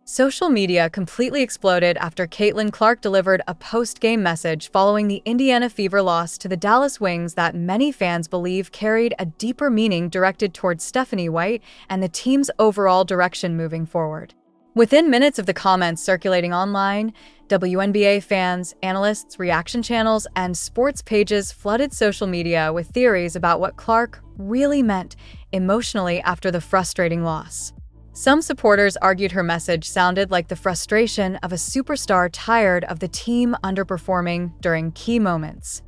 Social media completely exploded after Caitlin Clark delivered a post-game message following the Indiana Fever loss to the Dallas Wings that many fans believe carried a deeper meaning directed towards Stephanie White and the team's overall direction moving forward. Within minutes of the comments circulating online, WNBA fans, analysts, reaction channels, and sports pages flooded social media with theories about what Clark really meant emotionally after the frustrating loss. Some supporters argued her message sounded like the frustration of a superstar tired of the team underperforming during key moments.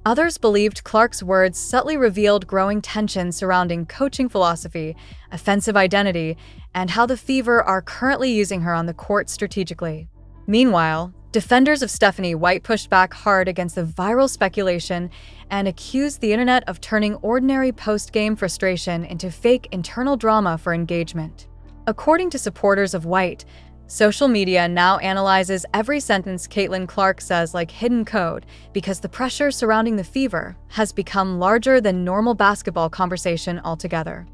Others believed Clark's words subtly revealed growing tension surrounding coaching philosophy, offensive identity, and how the Fever are currently using her on the court strategically. Meanwhile, defenders of Stephanie White pushed back hard against the viral speculation and accused the internet of turning ordinary post-game frustration into fake internal drama for engagement. According to supporters of White, social media now analyzes every sentence Caitlin Clark says like hidden code because the pressure surrounding the Fever has become larger than normal basketball conversation altogether.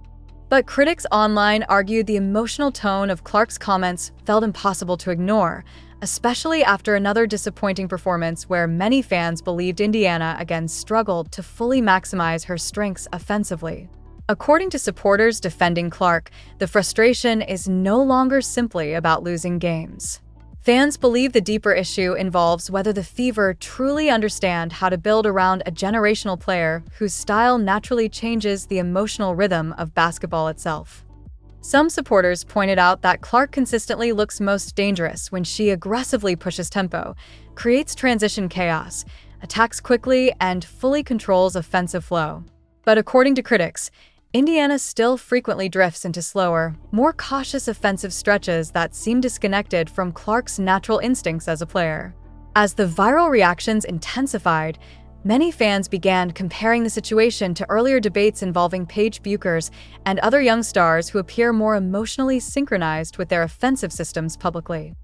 But critics online argued the emotional tone of Clark's comments felt impossible to ignore, especially after another disappointing performance where many fans believed Indiana again struggled to fully maximize her strengths offensively. According to supporters defending Clark, the frustration is no longer simply about losing games. Fans believe the deeper issue involves whether the Fever truly understand how to build around a generational player whose style naturally changes the emotional rhythm of basketball itself. Some supporters pointed out that Clark consistently looks most dangerous when she aggressively pushes tempo, creates transition chaos, attacks quickly, and fully controls offensive flow. But according to critics, Indiana still frequently drifts into slower, more cautious offensive stretches that seem disconnected from Clark's natural instincts as a player. As the viral reactions intensified, many fans began comparing the situation to earlier debates involving Paige Bueckers and other young stars who appear more emotionally synchronized with their offensive systems publicly.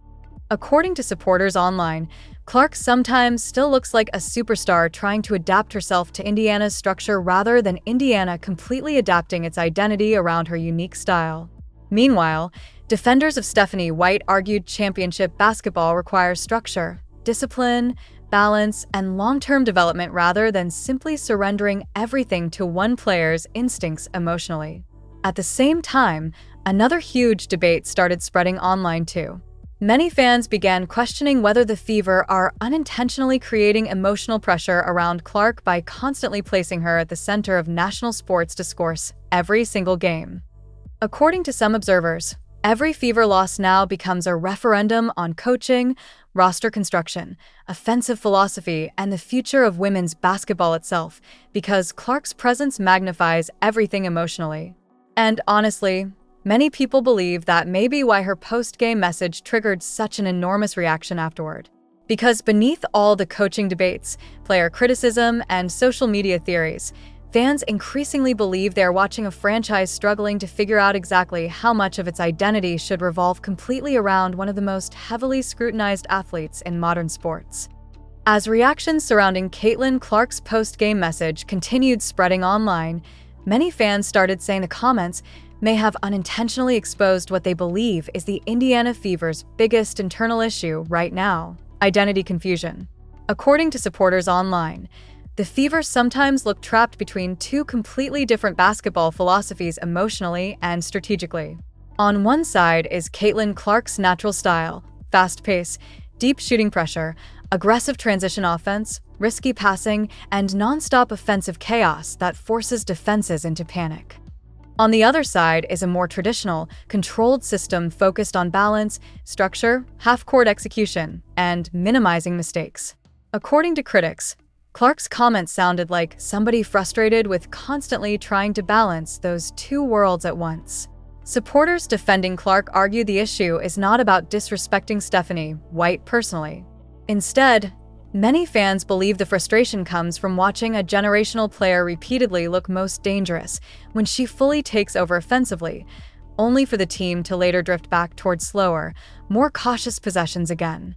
According to supporters online, Clark sometimes still looks like a superstar trying to adapt herself to Indiana's structure rather than Indiana completely adapting its identity around her unique style. Meanwhile, defenders of Stephanie White argued championship basketball requires structure, discipline, balance, and long-term development rather than simply surrendering everything to one player's instincts emotionally. At the same time, another huge debate started spreading online too. Many fans began questioning whether the Fever are unintentionally creating emotional pressure around Clark by constantly placing her at the center of national sports discourse every single game. According to some observers, every Fever loss now becomes a referendum on coaching, roster construction, offensive philosophy, and the future of women's basketball itself, because Clark's presence magnifies everything emotionally. And honestly, many people believe that may be why her post-game message triggered such an enormous reaction afterward. Because beneath all the coaching debates, player criticism, and social media theories, fans increasingly believe they're watching a franchise struggling to figure out exactly how much of its identity should revolve completely around one of the most heavily scrutinized athletes in modern sports. As reactions surrounding Caitlin Clark's post-game message continued spreading online, many fans started saying the comments may have unintentionally exposed what they believe is the Indiana Fever's biggest internal issue right now: identity confusion. According to supporters online, the Fever sometimes look trapped between two completely different basketball philosophies emotionally and strategically. On one side is Caitlin Clark's natural style: fast pace, deep shooting pressure, aggressive transition offense, risky passing, and nonstop offensive chaos that forces defenses into panic. On the other side is a more traditional, controlled system focused on balance, structure, half-court execution, and minimizing mistakes. According to critics, Clark's comments sounded like somebody frustrated with constantly trying to balance those two worlds at once. Supporters defending Clark argue the issue is not about disrespecting Stephanie White personally. Instead, many fans believe the frustration comes from watching a generational player repeatedly look most dangerous when she fully takes over offensively, only for the team to later drift back towards slower, more cautious possessions again.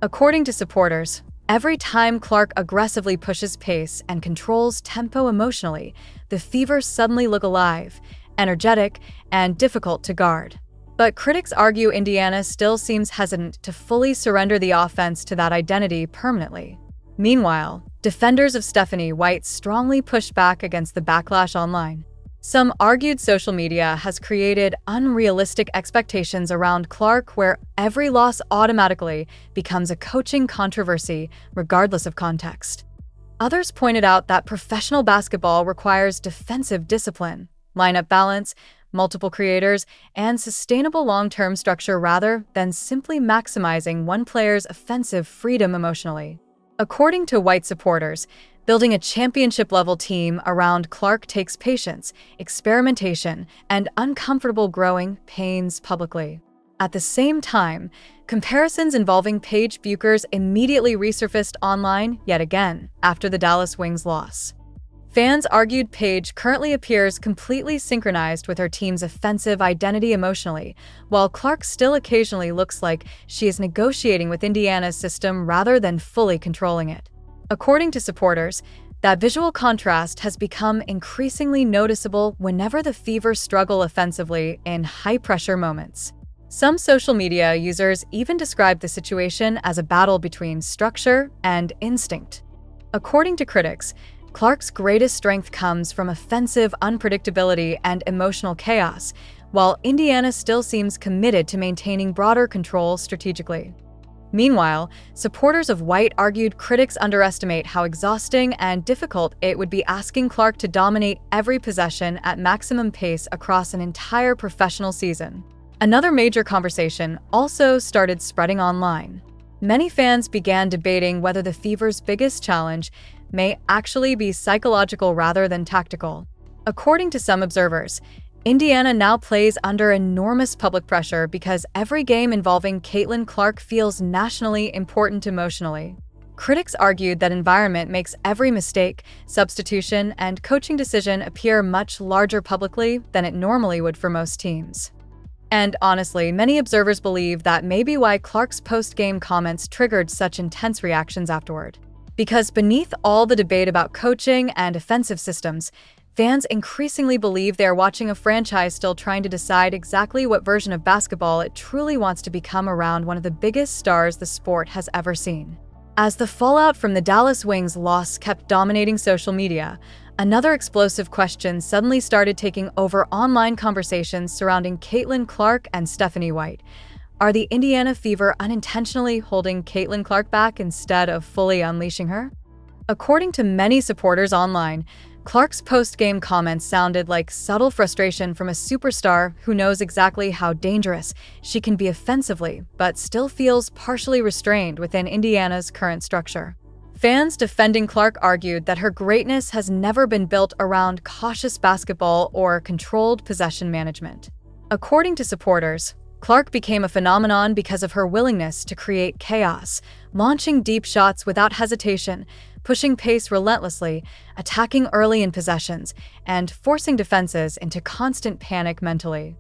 According to supporters, every time Clark aggressively pushes pace and controls tempo emotionally, the Fever suddenly look alive, energetic, and difficult to guard. But critics argue Indiana still seems hesitant to fully surrender the offense to that identity permanently. Meanwhile, defenders of Stephanie White strongly pushed back against the backlash online. Some argued social media has created unrealistic expectations around Clark, where every loss automatically becomes a coaching controversy, regardless of context. Others pointed out that professional basketball requires defensive discipline, lineup balance, multiple creators, and sustainable long-term structure rather than simply maximizing one player's offensive freedom emotionally. According to White supporters, building a championship-level team around Clark takes patience, experimentation, and uncomfortable growing pains publicly. At the same time, comparisons involving Paige Buecher's immediately resurfaced online yet again after the Dallas Wings loss. Fans argued Paige currently appears completely synchronized with her team's offensive identity emotionally, while Clark still occasionally looks like she is negotiating with Indiana's system rather than fully controlling it. According to supporters, that visual contrast has become increasingly noticeable whenever the Fever struggle offensively in high-pressure moments. Some social media users even describe the situation as a battle between structure and instinct. According to critics, Clark's greatest strength comes from offensive unpredictability and emotional chaos, while Indiana still seems committed to maintaining broader control strategically. Meanwhile, supporters of White argued critics underestimate how exhausting and difficult it would be asking Clark to dominate every possession at maximum pace across an entire professional season. Another major conversation also started spreading online. Many fans began debating whether the Fever's biggest challenge may actually be psychological rather than tactical. According to some observers, Indiana now plays under enormous public pressure because every game involving Caitlin Clark feels nationally important emotionally. Critics argued that environment makes every mistake, substitution, and coaching decision appear much larger publicly than it normally would for most teams. And honestly, many observers believe that may be why Clark's post-game comments triggered such intense reactions afterward. Because beneath all the debate about coaching and offensive systems, fans increasingly believe they are watching a franchise still trying to decide exactly what version of basketball it truly wants to become around one of the biggest stars the sport has ever seen. As the fallout from the Dallas Wings loss kept dominating social media, another explosive question suddenly started taking over online conversations surrounding Caitlin Clark and Stephanie White. Are the Indiana Fever unintentionally holding Caitlin Clark back instead of fully unleashing her? According to many supporters online, Clark's post-game comments sounded like subtle frustration from a superstar who knows exactly how dangerous she can be offensively, but still feels partially restrained within Indiana's current structure. Fans defending Clark argued that her greatness has never been built around cautious basketball or controlled possession management. According to supporters, Clark became a phenomenon because of her willingness to create chaos, launching deep shots without hesitation, pushing pace relentlessly, attacking early in possessions, and forcing defenses into constant panic mentally.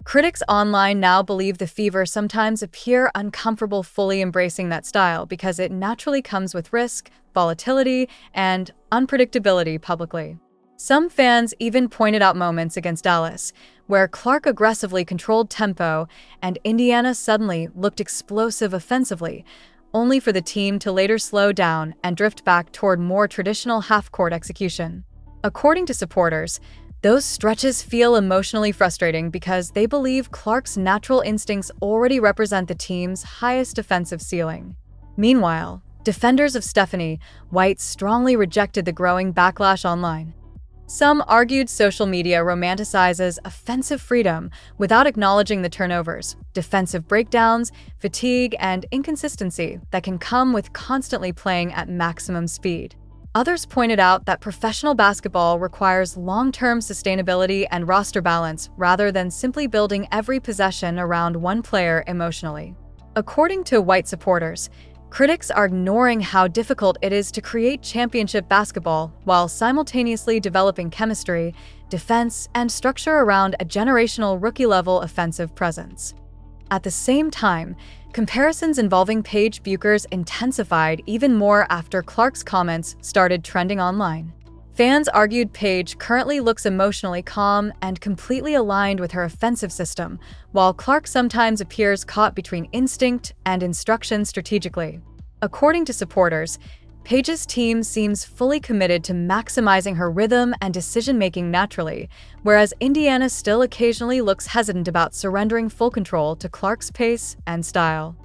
Critics online now believe the Fever sometimes appear uncomfortable fully embracing that style because it naturally comes with risk, volatility, and unpredictability publicly. Some fans even pointed out moments against Dallas, where Clark aggressively controlled tempo and Indiana suddenly looked explosive offensively, only for the team to later slow down and drift back toward more traditional half-court execution. According to supporters, those stretches feel emotionally frustrating because they believe Clark's natural instincts already represent the team's highest defensive ceiling. Meanwhile, defenders of Stephanie White strongly rejected the growing backlash online. Some argued social media romanticizes offensive freedom without acknowledging the turnovers, defensive breakdowns, fatigue, and inconsistency that can come with constantly playing at maximum speed. Others pointed out that professional basketball requires long-term sustainability and roster balance rather than simply building every possession around one player emotionally. According to White supporters, critics are ignoring how difficult it is to create championship basketball while simultaneously developing chemistry, defense, and structure around a generational rookie-level offensive presence. At the same time, comparisons involving Paige Buecher's intensified even more after Clark's comments started trending online. Fans argued Paige currently looks emotionally calm and completely aligned with her offensive system, while Clark sometimes appears caught between instinct and instruction strategically. According to supporters, Paige's team seems fully committed to maximizing her rhythm and decision-making naturally, whereas Indiana still occasionally looks hesitant about surrendering full control to Clark's pace and style.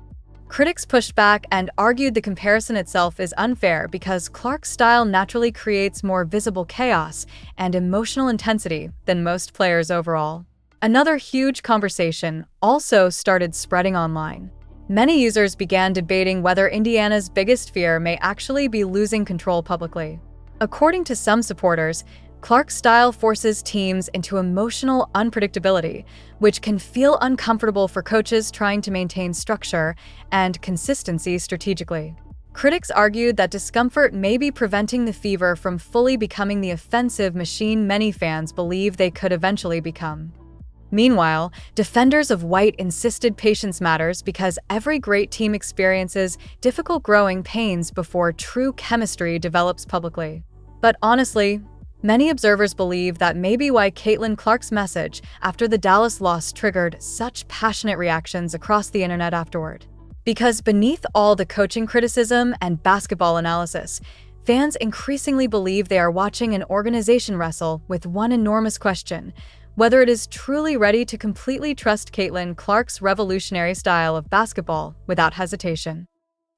Critics pushed back and argued the comparison itself is unfair because Clark's style naturally creates more visible chaos and emotional intensity than most players overall. Another huge conversation also started spreading online. Many users began debating whether Indiana's biggest fear may actually be losing control publicly. According to some supporters, Clark's style forces teams into emotional unpredictability, which can feel uncomfortable for coaches trying to maintain structure and consistency strategically. Critics argued that discomfort may be preventing the Fever from fully becoming the offensive machine many fans believe they could eventually become. Meanwhile, defenders of White insisted patience matters because every great team experiences difficult growing pains before true chemistry develops publicly. But honestly, many observers believe that may be why Caitlin Clark's message after the Dallas loss triggered such passionate reactions across the internet afterward. Because beneath all the coaching criticism and basketball analysis, fans increasingly believe they are watching an organization wrestle with one enormous question: whether it is truly ready to completely trust Caitlin Clark's revolutionary style of basketball without hesitation.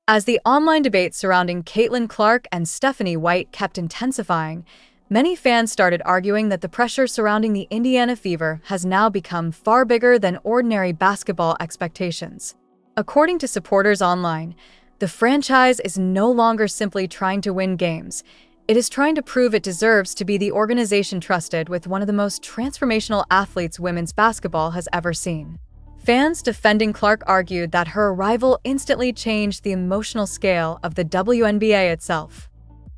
As the online debate surrounding Caitlin Clark and Stephanie White kept intensifying, many fans started arguing that the pressure surrounding the Indiana Fever has now become far bigger than ordinary basketball expectations. According to supporters online, the franchise is no longer simply trying to win games. It is trying to prove it deserves to be the organization trusted with one of the most transformational athletes women's basketball has ever seen. Fans defending Clark argued that her arrival instantly changed the emotional scale of the WNBA itself.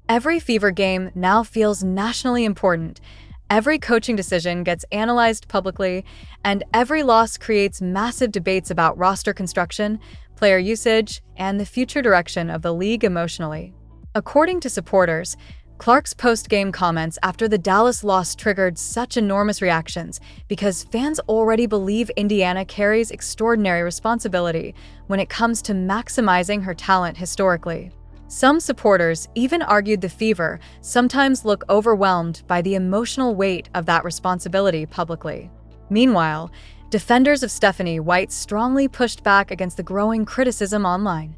Every Fever game now feels nationally important, every coaching decision gets analyzed publicly, and every loss creates massive debates about roster construction, player usage, and the future direction of the league emotionally. According to supporters, Clark's post-game comments after the Dallas loss triggered such enormous reactions because fans already believe Indiana carries extraordinary responsibility when it comes to maximizing her talent historically. Some supporters even argued the Fever sometimes look overwhelmed by the emotional weight of that responsibility publicly. Meanwhile, defenders of Stephanie White strongly pushed back against the growing criticism online.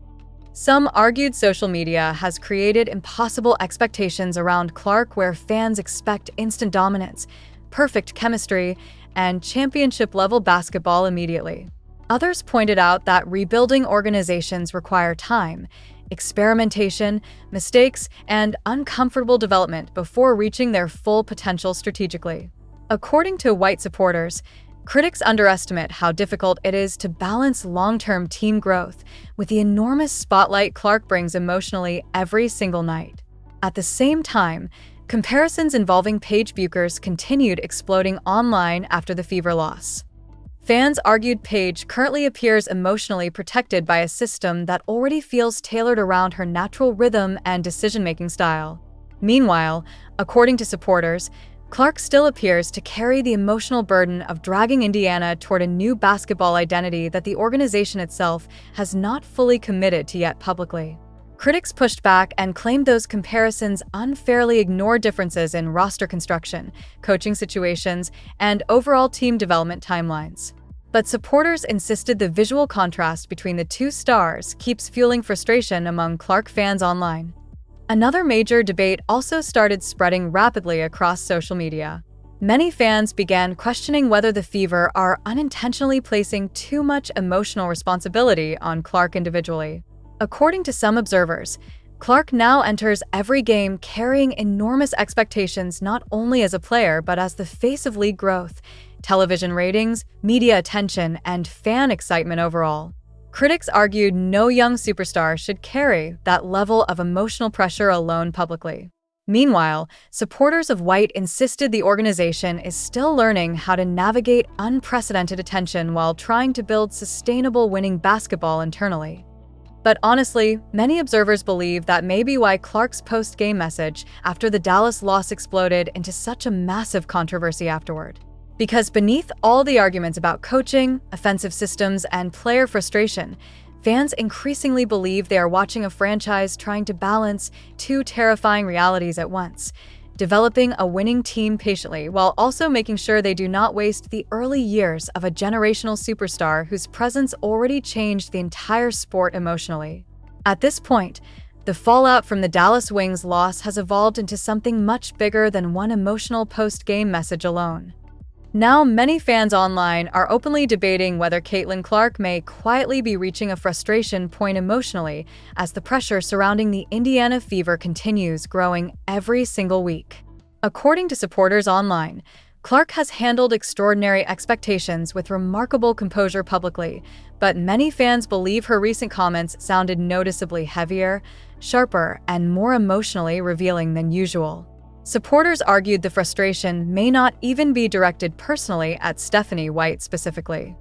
Some argued social media has created impossible expectations around Clark where fans expect instant dominance, perfect chemistry, and championship-level basketball immediately. Others pointed out that rebuilding organizations require time, experimentation, mistakes, and uncomfortable development before reaching their full potential strategically. According to White supporters, critics underestimate how difficult it is to balance long-term team growth with the enormous spotlight Clark brings emotionally every single night. At the same time, comparisons involving Paige Bueckers continued exploding online after the Fever loss. Fans argued Paige currently appears emotionally protected by a system that already feels tailored around her natural rhythm and decision-making style. Meanwhile, according to supporters, Clark still appears to carry the emotional burden of dragging Indiana toward a new basketball identity that the organization itself has not fully committed to yet publicly. Critics pushed back and claimed those comparisons unfairly ignore differences in roster construction, coaching situations, and overall team development timelines. But supporters insisted the visual contrast between the two stars keeps fueling frustration among Clark fans online. Another major debate also started spreading rapidly across social media. Many fans began questioning whether the Fever are unintentionally placing too much emotional responsibility on Clark individually. According to some observers, Clark now enters every game carrying enormous expectations not only as a player but as the face of league growth, television ratings, media attention, and fan excitement overall. Critics argued no young superstar should carry that level of emotional pressure alone publicly. Meanwhile, supporters of White insisted the organization is still learning how to navigate unprecedented attention while trying to build sustainable winning basketball internally. But honestly, many observers believe that may be why Clark's post-game message after the Dallas loss exploded into such a massive controversy afterward. Because beneath all the arguments about coaching, offensive systems, and player frustration, fans increasingly believe they are watching a franchise trying to balance two terrifying realities at once: developing a winning team patiently while also making sure they do not waste the early years of a generational superstar whose presence already changed the entire sport emotionally. At this point, the fallout from the Dallas Wings loss has evolved into something much bigger than one emotional post-game message alone. Now, many fans online are openly debating whether Caitlin Clark may quietly be reaching a frustration point emotionally as the pressure surrounding the Indiana Fever continues growing every single week. According to supporters online, Clark has handled extraordinary expectations with remarkable composure publicly, but many fans believe her recent comments sounded noticeably heavier, sharper, and more emotionally revealing than usual. Supporters argued the frustration may not even be directed personally at Stephanie White specifically.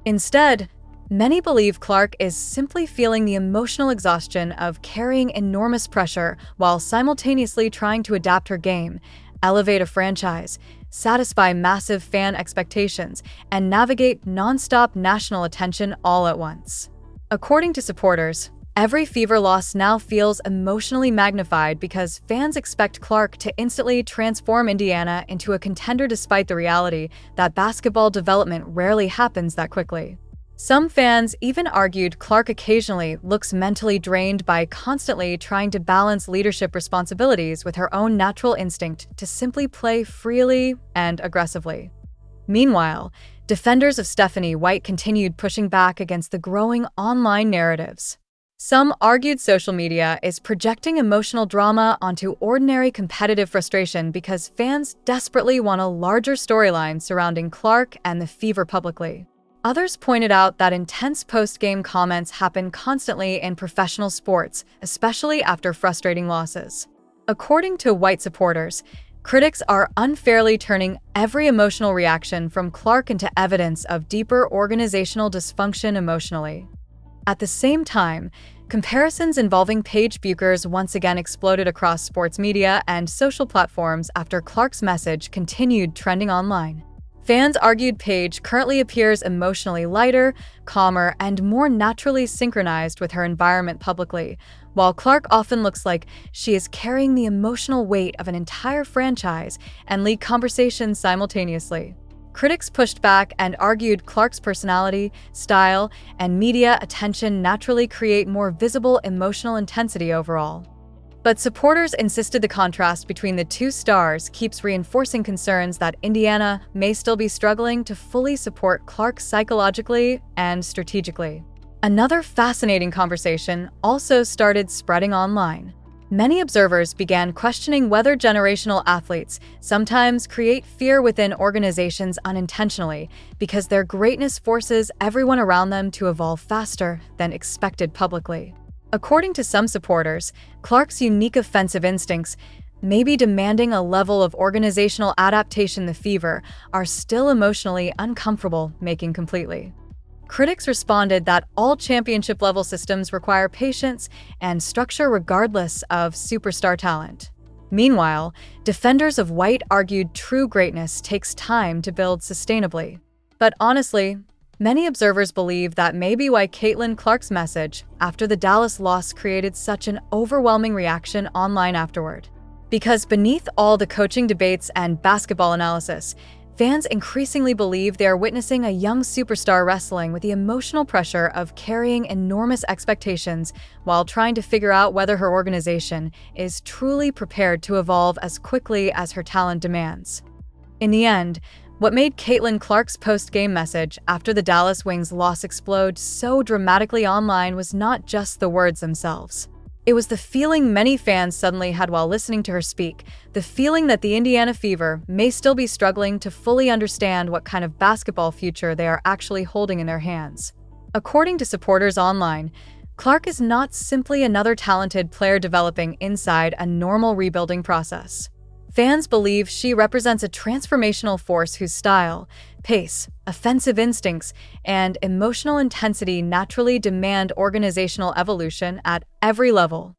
Instead, many believe Clark is simply feeling the emotional exhaustion of carrying enormous pressure while simultaneously trying to adapt her game, elevate a franchise, satisfy massive fan expectations, and navigate nonstop national attention all at once. According to supporters, every Fever loss now feels emotionally magnified because fans expect Clark to instantly transform Indiana into a contender despite the reality that basketball development rarely happens that quickly. Some fans even argued Clark occasionally looks mentally drained by constantly trying to balance leadership responsibilities with her own natural instinct to simply play freely and aggressively. Meanwhile, defenders of Stephanie White continued pushing back against the growing online narratives. Some argued social media is projecting emotional drama onto ordinary competitive frustration because fans desperately want a larger storyline surrounding Clark and the Fever publicly. Others pointed out that intense post-game comments happen constantly in professional sports, especially after frustrating losses. According to White supporters, critics are unfairly turning every emotional reaction from Clark into evidence of deeper organizational dysfunction emotionally. At the same time, comparisons involving Paige Bueckers once again exploded across sports media and social platforms after Clark's message continued trending online. Fans argued Paige currently appears emotionally lighter, calmer, and more naturally synchronized with her environment publicly, while Clark often looks like she is carrying the emotional weight of an entire franchise and league conversations simultaneously. Critics pushed back and argued Clark's personality, style, and media attention naturally create more visible emotional intensity overall. But supporters insisted the contrast between the two stars keeps reinforcing concerns that Indiana may still be struggling to fully support Clark psychologically and strategically. Another fascinating conversation also started spreading online. Many observers began questioning whether generational athletes sometimes create fear within organizations unintentionally because their greatness forces everyone around them to evolve faster than expected publicly. According to some supporters, Clark's unique offensive instincts, maybe demanding a level of organizational adaptation the Fever are still emotionally uncomfortable making completely. Critics responded that all championship-level systems require patience and structure regardless of superstar talent. Meanwhile, defenders of White argued true greatness takes time to build sustainably. But honestly, many observers believe that may be why Caitlin Clark's message after the Dallas loss created such an overwhelming reaction online afterward. Because beneath all the coaching debates and basketball analysis, fans increasingly believe they are witnessing a young superstar wrestling with the emotional pressure of carrying enormous expectations while trying to figure out whether her organization is truly prepared to evolve as quickly as her talent demands. In the end, what made Caitlin Clark's post-game message after the Dallas Wings loss explode so dramatically online was not just the words themselves. It was the feeling many fans suddenly had while listening to her speak, the feeling that the Indiana Fever may still be struggling to fully understand what kind of basketball future they are actually holding in their hands. According to supporters online, Clark is not simply another talented player developing inside a normal rebuilding process. Fans believe she represents a transformational force whose style, pace, offensive instincts, and emotional intensity naturally demand organizational evolution at every level.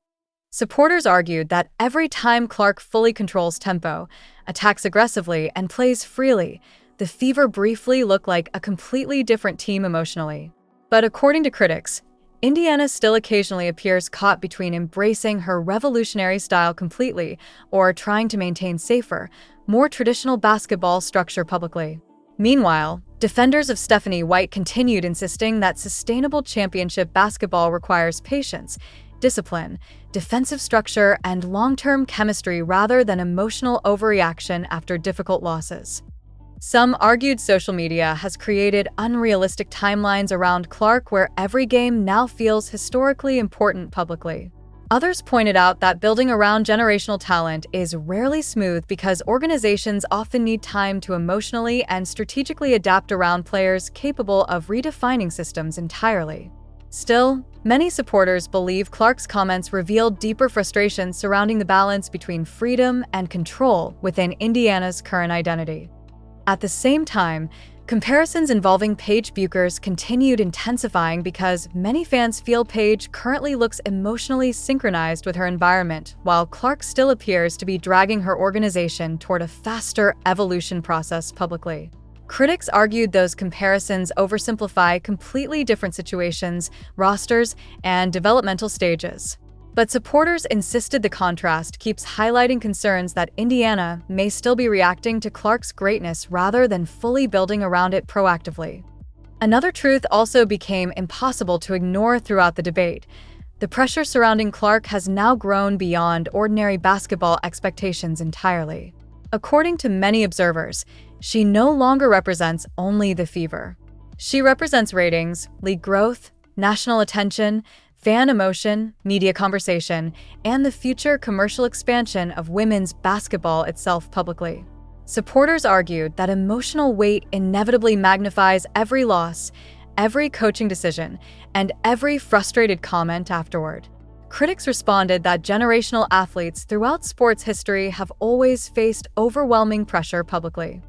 Supporters argued that every time Clark fully controls tempo, attacks aggressively, and plays freely, the Fever briefly look like a completely different team emotionally. But according to critics, Indiana still occasionally appears caught between embracing her revolutionary style completely or trying to maintain safer, more traditional basketball structure publicly. Meanwhile, defenders of Stephanie White continued insisting that sustainable championship basketball requires patience, discipline, defensive structure, and long-term chemistry rather than emotional overreaction after difficult losses. Some argued social media has created unrealistic timelines around Clark where every game now feels historically important publicly. Others pointed out that building around generational talent is rarely smooth because organizations often need time to emotionally and strategically adapt around players capable of redefining systems entirely. Still, many supporters believe Clark's comments revealed deeper frustration surrounding the balance between freedom and control within Indiana's current identity. At the same time, comparisons involving Paige Bueckers continued intensifying because many fans feel Paige currently looks emotionally synchronized with her environment, while Clark still appears to be dragging her organization toward a faster evolution process publicly. Critics argued those comparisons oversimplify completely different situations, rosters, and developmental stages. But supporters insisted the contrast keeps highlighting concerns that Indiana may still be reacting to Clark's greatness rather than fully building around it proactively. Another truth also became impossible to ignore throughout the debate. The pressure surrounding Clark has now grown beyond ordinary basketball expectations entirely. According to many observers, she no longer represents only the Fever. She represents ratings, league growth, national attention, fan emotion, media conversation, and the future commercial expansion of women's basketball itself publicly. Supporters argued that emotional weight inevitably magnifies every loss, every coaching decision, and every frustrated comment afterward. Critics responded that generational athletes throughout sports history have always faced overwhelming pressure publicly.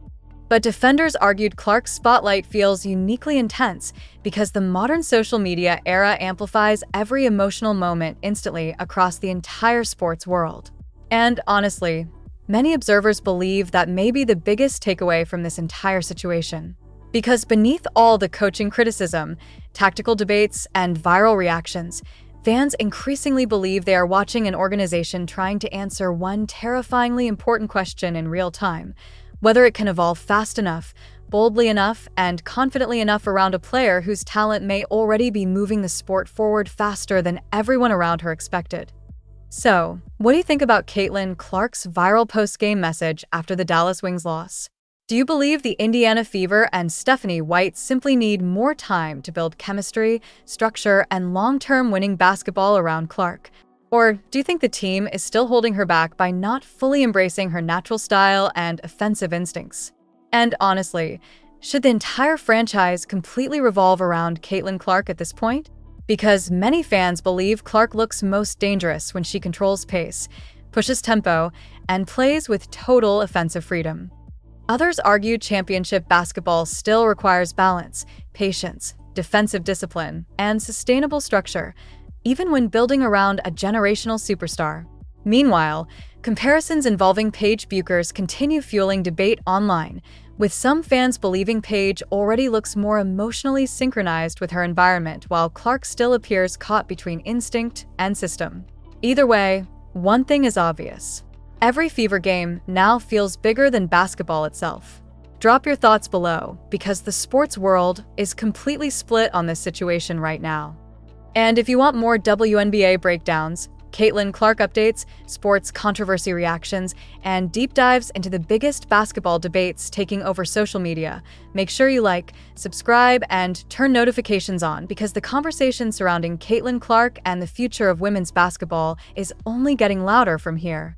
But defenders argued Clark's spotlight feels uniquely intense because the modern social media era amplifies every emotional moment instantly across the entire sports world. And honestly, many observers believe that may be the biggest takeaway from this entire situation. Because beneath all the coaching criticism, tactical debates, and viral reactions, fans increasingly believe they are watching an organization trying to answer one terrifyingly important question in real time: whether it can evolve fast enough, boldly enough, and confidently enough around a player whose talent may already be moving the sport forward faster than everyone around her expected. So, what do you think about Caitlin Clark's viral post-game message after the Dallas Wings loss? Do you believe the Indiana Fever and Stephanie White simply need more time to build chemistry, structure, and long-term winning basketball around Clark? Or do you think the team is still holding her back by not fully embracing her natural style and offensive instincts? And honestly, should the entire franchise completely revolve around Caitlin Clark at this point? Because many fans believe Clark looks most dangerous when she controls pace, pushes tempo, and plays with total offensive freedom. Others argue championship basketball still requires balance, patience, defensive discipline, and sustainable structure, even when building around a generational superstar. Meanwhile, comparisons involving Paige Bueckers continue fueling debate online, with some fans believing Paige already looks more emotionally synchronized with her environment while Clark still appears caught between instinct and system. Either way, one thing is obvious. Every Fever game now feels bigger than basketball itself. Drop your thoughts below, because the sports world is completely split on this situation right now. And if you want more WNBA breakdowns, Caitlin Clark updates, sports controversy reactions, and deep dives into the biggest basketball debates taking over social media, make sure you like, subscribe, and turn notifications on because the conversation surrounding Caitlin Clark and the future of women's basketball is only getting louder from here.